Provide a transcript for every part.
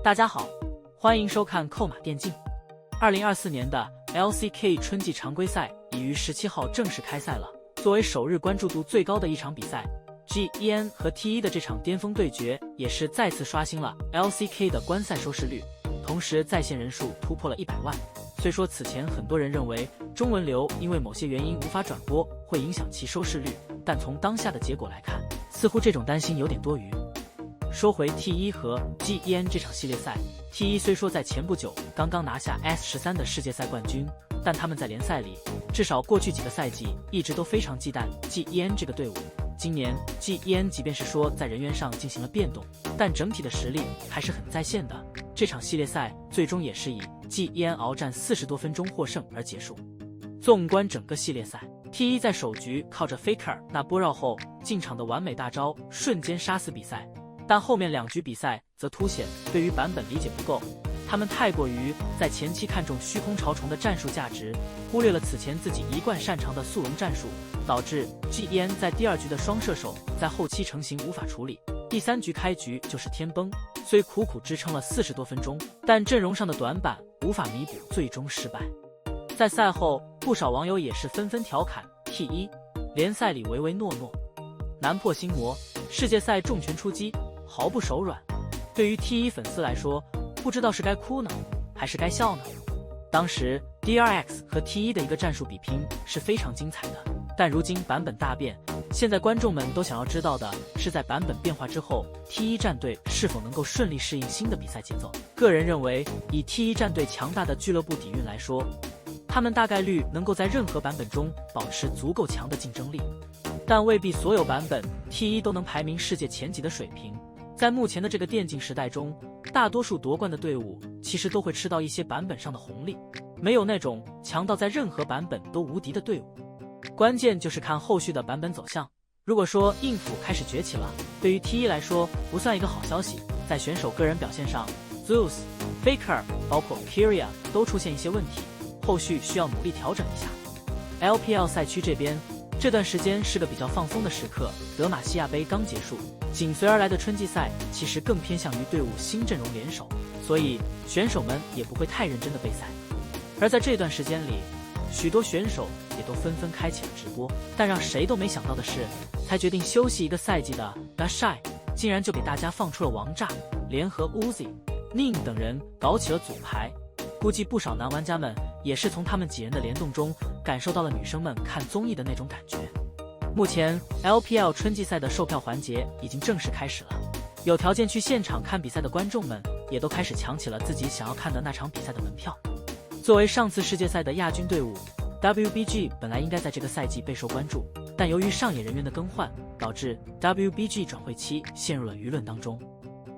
大家好，欢迎收看扣马电竞。2024年的 LCK 春季常规赛已于17号正式开赛了。作为首日关注度最高的一场比赛 ，GEN 和 T1 的这场巅峰对决也是再次刷新了 LCK 的观赛收视率，同时在线人数突破了100万。虽说此前很多人认为中文流因为某些原因无法转播，会影响其收视率，但从当下的结果来看，似乎这种担心有点多余。说回 T1 和 GEN 这场系列赛 ，T1 虽说在前不久刚刚拿下 S13 的世界赛冠军，但他们在联赛里，至少过去几个赛季一直都非常忌惮 GEN 这个队伍。今年 GEN 即便是说在人员上进行了变动，但整体的实力还是很在线的。这场系列赛最终也是以 GEN 鏖战40多分钟获胜而结束。纵观整个系列赛 ，T1 在首局靠着 Faker 那波绕后进场的完美大招，瞬间杀死比赛。但后面2局比赛则凸显对于版本理解不够，他们太过于在前期看重虚空潮虫的战术价值，忽略了此前自己一贯擅长的速龙战术，导致 GEN 在第2局的双射手在后期成型无法处理，第3局开局就是天崩。虽苦苦支撑了40多分钟，但阵容上的短板无法弥补，最终失败。在赛后，不少网友也是纷纷调侃 T1 联赛里唯唯诺诺，难破心魔，世界赛重拳出击，毫不手软。对于 T1 粉丝来说，不知道是该哭呢，还是该笑呢？当时 DRX 和 T1 的一个战术比拼是非常精彩的，但如今版本大变，现在观众们都想要知道的是，在版本变化之后 ，T1 战队是否能够顺利适应新的比赛节奏。个人认为，以 T1 战队强大的俱乐部底蕴来说，他们大概率能够在任何版本中保持足够强的竞争力，但未必所有版本 T1 都能排名世界前几的水平。在目前的这个电竞时代中，大多数夺冠的队伍其实都会吃到一些版本上的红利，没有那种强到在任何版本都无敌的队伍。关键就是看后续的版本走向。如果说硬辅开始崛起了，对于 T1 来说不算一个好消息。在选手个人表现上 ，Zeus、Faker 包括 Kyria 都出现一些问题，后续需要努力调整一下。LPL 赛区这边，这段时间是个比较放松的时刻，德玛西亚杯刚结束，紧随而来的春季赛其实更偏向于队伍新阵容联手，所以选手们也不会太认真的备赛。而在这段时间里，许多选手也都纷纷开启了直播，但让谁都没想到的是，才决定休息1个赛季的 Dashai 竟然就给大家放出了王炸，联合 Uzi、Ning 等人搞起了组牌。估计不少男玩家们也是从他们几人的联动中感受到了女生们看综艺的那种感觉。目前 LPL 春季赛的售票环节已经正式开始了，有条件去现场看比赛的观众们也都开始抢起了自己想要看的那场比赛的门票。作为上次世界赛的亚军队伍 WBG 本来应该在这个赛季备受关注，但由于上野人员的更换，导致 WBG 转会期陷入了舆论当中。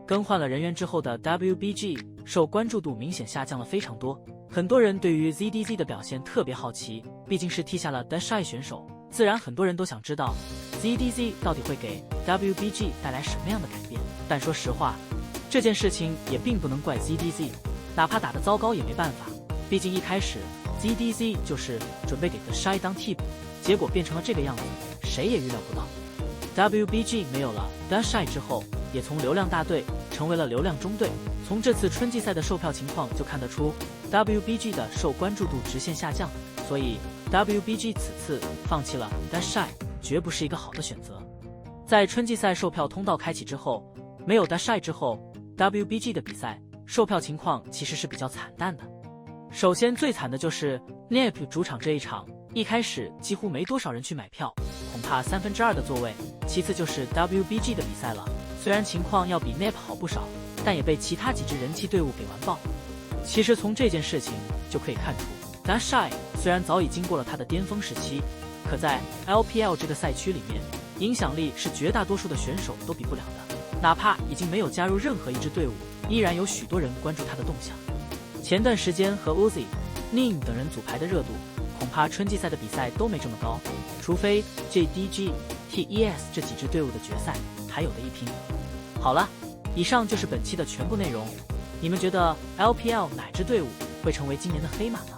更换了人员之后的 WBG 受关注度明显下降了非常多，很多人对于 ZDZ 的表现特别好奇，毕竟是踢下了 Dashai 选手，自然很多人都想知道 ZDZ 到底会给 WBG 带来什么样的改变。但说实话，这件事情也并不能怪 ZDZ， 哪怕打得糟糕也没办法，毕竟一开始 ZDZ 就是准备给 Dashai 当替补，结果变成了这个样子，谁也预料不到。WBG 没有了 Dashai 之后，也从流量大队成为了流量中队。从这次春季赛的售票情况就看得出 WBG 的受关注度直线下降，所以 WBG 此次放弃了 Dashai 绝不是一个好的选择。在春季赛售票通道开启之后，没有 Dashai 之后， WBG 的比赛售票情况其实是比较惨淡的。首先最惨的就是 NiP 主场这一场，一开始几乎没多少人去买票，恐怕2/3的座位。其次就是 WBG 的比赛了，虽然情况要比 NiP 好不少，但也被其他几支人气队伍给完爆。其实从这件事情就可以看出 Dashai 虽然早已经过了他的巅峰时期，可在 LPL 这个赛区里面，影响力是绝大多数的选手都比不了的。哪怕已经没有加入任何一支队伍，依然有许多人关注他的动向。前段时间和 Uzi、Ning 等人组牌的热度，恐怕春季赛的比赛都没这么高，除非 JDG、TES 这几支队伍的决赛还有的一拼。好了，以上就是本期的全部内容。你们觉得 LPL 哪支队伍会成为今年的黑马呢？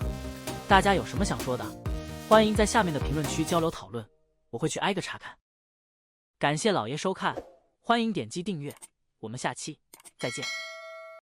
大家有什么想说的？欢迎在下面的评论区交流讨论，我会去挨个查看。感谢老爷收看，欢迎点击订阅，我们下期再见。